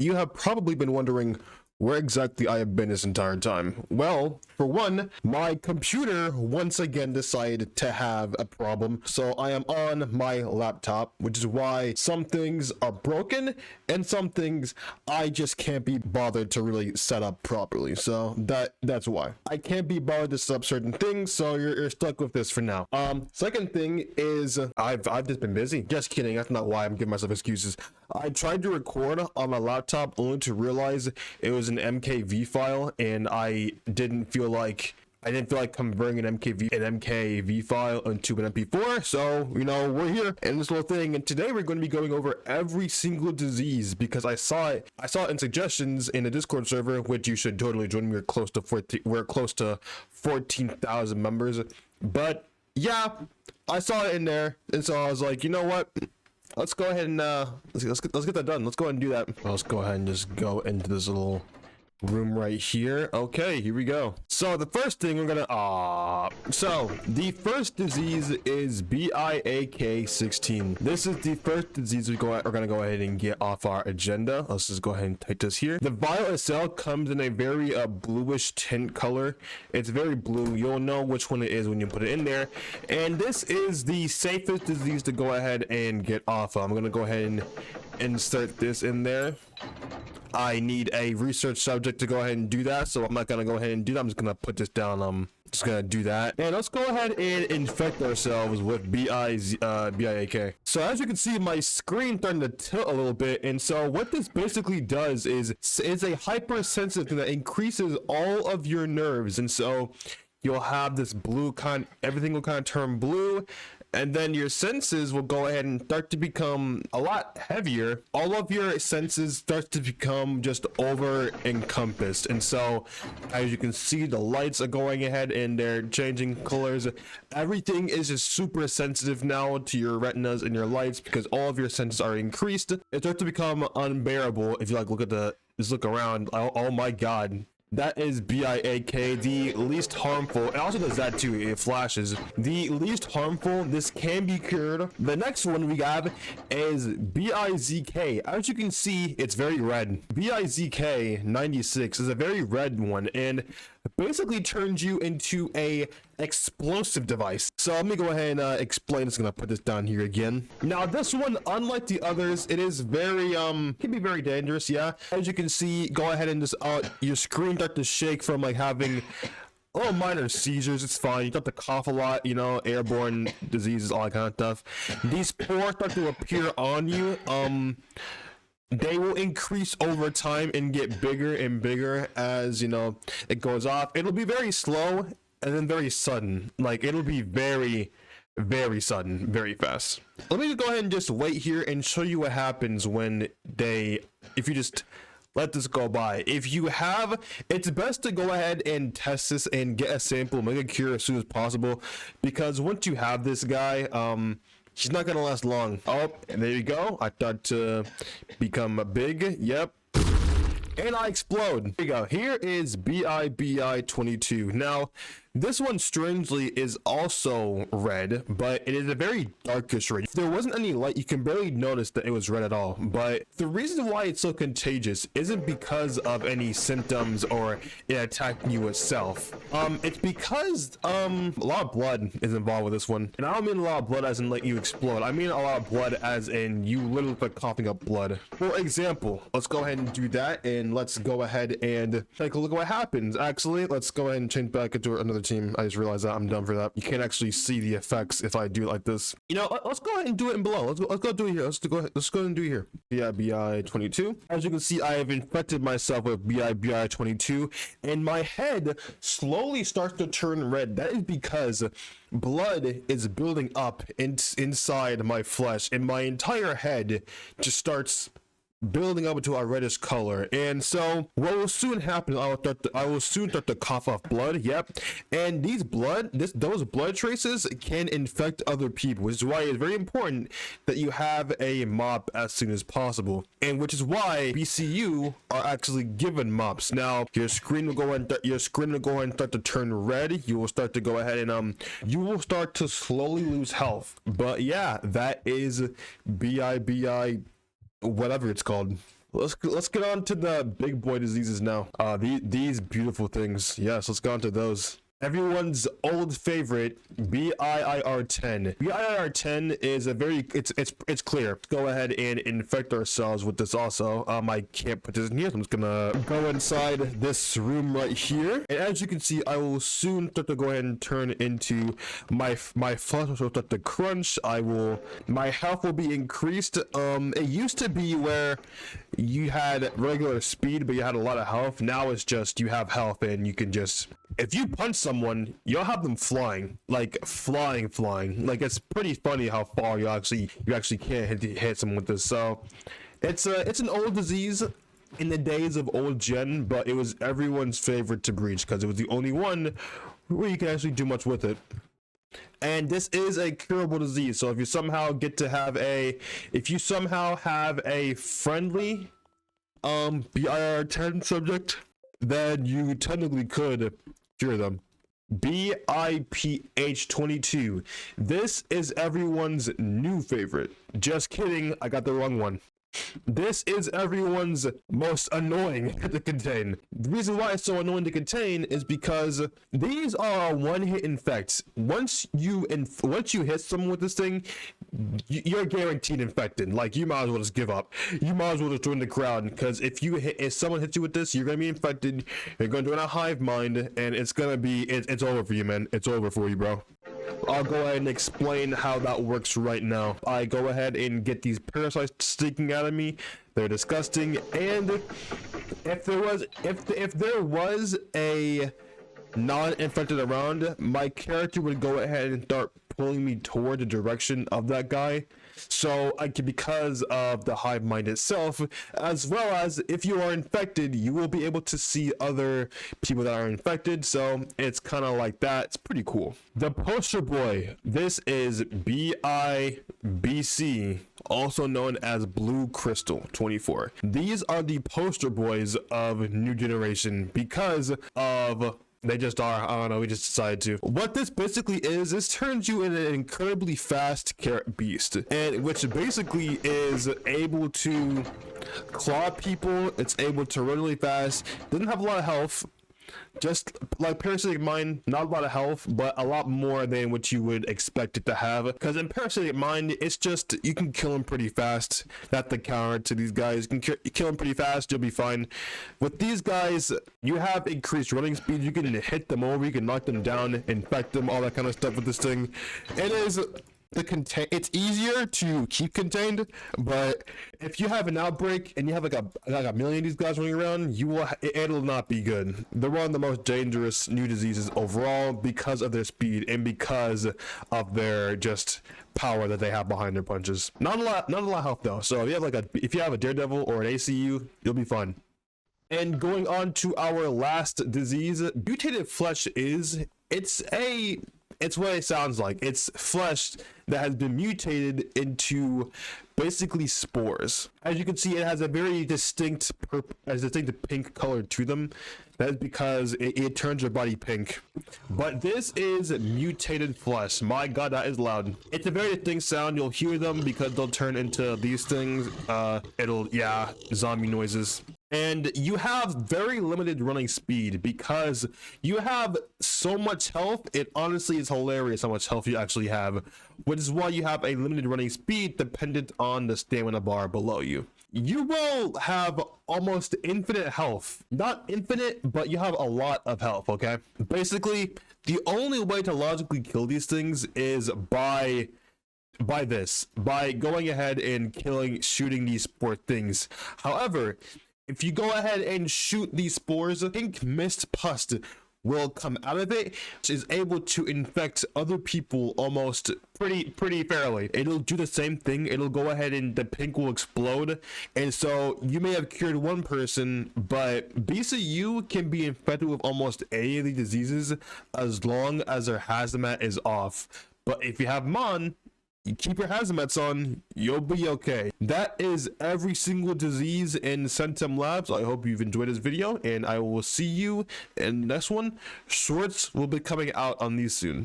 you have probably been wondering where exactly I have been this entire time. Well, for one, my computer once again decided to have a problem, so I am on my laptop, which is why some things are broken and some things I just can't be bothered to really set up properly. So that's why I can't be bothered to set up certain things, so you're stuck with this for now. Second thing is I've just been busy. Just kidding, that's not why I'm giving myself excuses. I tried to record on my laptop only to realize it was an MKV file, and I didn't feel like converting an MKV file into an MP4. So, you know, we're here in this little thing, and today we're going to be going over every single disease because I saw it in suggestions in the Discord server, which you should totally join. We're close to 14,000 members. But yeah, I saw it in there, and so I was like, you know what? Let's go ahead and let's get that done. Let's go ahead and do that. Let's go ahead and just go into this little room right here. Okay, here we go. So the first thing we're gonna so the first disease is BIAK16. This is the first disease we're gonna go ahead and get off our agenda. Let's just go ahead and type this here. The vial itself comes in a very bluish tint color. It's very blue. You'll know which one it is when you put it in there. And this is the safest disease to go ahead and get off of. I'm gonna go ahead and insert this in there. I need a research subject to go ahead and do that, so I'm not gonna go ahead and do that. I'm just gonna put this down. Just gonna do that, and let's go ahead and infect ourselves with BIAK. So as you can see, my screen starting to tilt a little bit, and so what this basically does is it's a hypersensitive thing that increases all of your nerves, and so you'll have this bluecon. Everything will kind of turn blue. And then your senses will go ahead and start to become a lot heavier. All of your senses start to become just over encompassed. And so as you can see, the lights are going ahead and they're changing colors. Everything is just super sensitive now to your retinas and your lights because all of your senses are increased. It starts to become unbearable. If you like look around, oh my god. That is BIAK, the least harmful. It also does that too, it flashes. The least harmful, this can be cured. The next one we have is BIZK. As you can see, it's very red. BIZK 96 is a very red one, and basically turns you into a explosive device. So let me go ahead and explain. Just gonna put this down here again. Now this one, unlike the others, it is very can be very dangerous. Yeah, as you can see, go ahead and just your screen start to shake from like having little minor seizures. It's fine. You start to cough a lot, you know, airborne diseases, all that kind of stuff. These pores start to appear on you. They will increase over time and get bigger and bigger as, you know, it goes off. It'll be very slow and then very sudden. Like, it'll be very, very sudden, very fast. Let me go ahead and just wait here and show you what happens when if you just let this go by. If you have, it's best to go ahead and test this and get a sample, make a cure as soon as possible, because once you have this guy, she's not gonna last long. Oh, and there you go. I thought to become big. Yep. And I explode. Here you go. Here is BIBI22. Now, this one strangely is also red, but it is a very darkish red. If there wasn't any light, you can barely notice that it was red at all. But the reason why it's so contagious isn't because of any symptoms or it attacking you itself. It's because a lot of blood is involved with this one. And I don't mean a lot of blood as in like you explode. I mean a lot of blood as in you literally start coughing up blood. For example, let's go ahead and do that, and let's go ahead and take a look at what happens. Actually, let's go ahead and change back into another team. I just realized that I'm done for that. You can't actually see the effects if I do it like this. You know, let's go ahead and do it in below. Let's go do it here. Let's go ahead and do it here. BIBI22. As you can see, I have infected myself with BIBI22, and my head slowly starts to turn red. That is because blood is building up inside my flesh, and my entire head just starts building up into a reddish color. And so what will soon happen, I will soon start to cough off blood. Yep. And those blood traces can infect other people, which is why it's very important that you have a mop as soon as possible, and which is why BCU are actually given mops. Now your screen will go and start to turn red. You will start to go ahead and you will start to slowly lose health. But yeah, that is BIBI whatever it's called. Let's get on to the big boy diseases now. These beautiful things. Yes, let's get on to those. Everyone's old favorite, BIIR10. BIIR10 is a very, it's clear. Go ahead and infect ourselves with this also. I can't put this in here, so I'm just gonna go inside this room right here. And as you can see, I will soon start to go ahead and turn into my flesh will start to crunch. My health will be increased. It used to be where you had regular speed, but you had a lot of health. Now it's just you have health and you can just, if you punch someone, you'll have them flying, like flying. Like it's pretty funny how far you actually can't hit someone with this. So it's an old disease in the days of old gen, but it was everyone's favorite to breach because it was the only one where you can actually do much with it. And this is a curable disease. So if you somehow have a friendly BIR10 subject, then you technically could cure them. BIPH22. This is everyone's new favorite. Just kidding, I got the wrong one. This is everyone's most annoying to contain. The reason why it's so annoying to contain is because these are one-hit infects. Once you hit someone with this thing, you're guaranteed infected. Like, you might as well just give up. You might as well just join the crowd, because if someone hits you with this, you're gonna be infected. You're gonna join a hive mind, and it's gonna be it's over for you, man. It's over for you, bro. I'll go ahead and explain how that works right now. I go ahead and get these parasites sticking out of me. They're disgusting, and if there was a non-infected around, my character would go ahead and start pulling me toward the direction of that guy. So because of the hive mind itself, as well as if you are infected, you will be able to see other people that are infected. So it's kind of like that. It's pretty cool. The poster boy, this is BIBC, also known as Blue Crystal 24. These are the poster boys of new generation because of they just are. I don't know. We just decided to. What this basically is, this turns you into an incredibly fast carrot beast, and which basically is able to claw people. It's able to run really fast. Doesn't have a lot of health. Just like Parasitic Mind, not a lot of health, but a lot more than what you would expect it to have. Because in Parasitic Mind, it's just, you can kill them pretty fast. That's the counter to these guys. You can kill them pretty fast, you'll be fine. With these guys, you have increased running speed. You can hit them over, you can knock them down, infect them, all that kind of stuff with this thing. It is it's easier to keep contained, but if you have an outbreak and you have like a million of these guys running around, it'll not be good. They're one of the most dangerous new diseases overall because of their speed and because of their just power that they have behind their punches. Not a lot of health though. So if you have a Daredevil or an ACU, you'll be fine. And going on to our last disease, Mutative Flesh it's what it sounds like. It's flesh that has been mutated into basically spores. As you can see, it has a very distinct pink color to them. That is because it turns your body pink. But this is mutated flesh. My god, that is loud. It's a very distinct sound. You'll hear them because they'll turn into these things. Zombie noises. And you have very limited running speed because you have so much health. It honestly is hilarious how much health you actually have, which is why you have a limited running speed dependent on the stamina bar below you. You will have almost infinite health. Not infinite, but you have a lot of health, okay? Basically, the only way to logically kill these things is by going ahead and shooting these poor things. However, if you go ahead and shoot these spores, pink mist pus will come out of it, which is able to infect other people almost pretty fairly. It'll do the same thing. It'll go ahead and the pink will explode. And so you may have cured one person, but BCU can be infected with almost any of these diseases as long as their hazmat is off. But if you have Mon, you keep your hazmats on, you'll be okay. That is every single disease in Centum Labs. I hope you've enjoyed this video, and I will see you in the next one. Shorts will be coming out on these soon.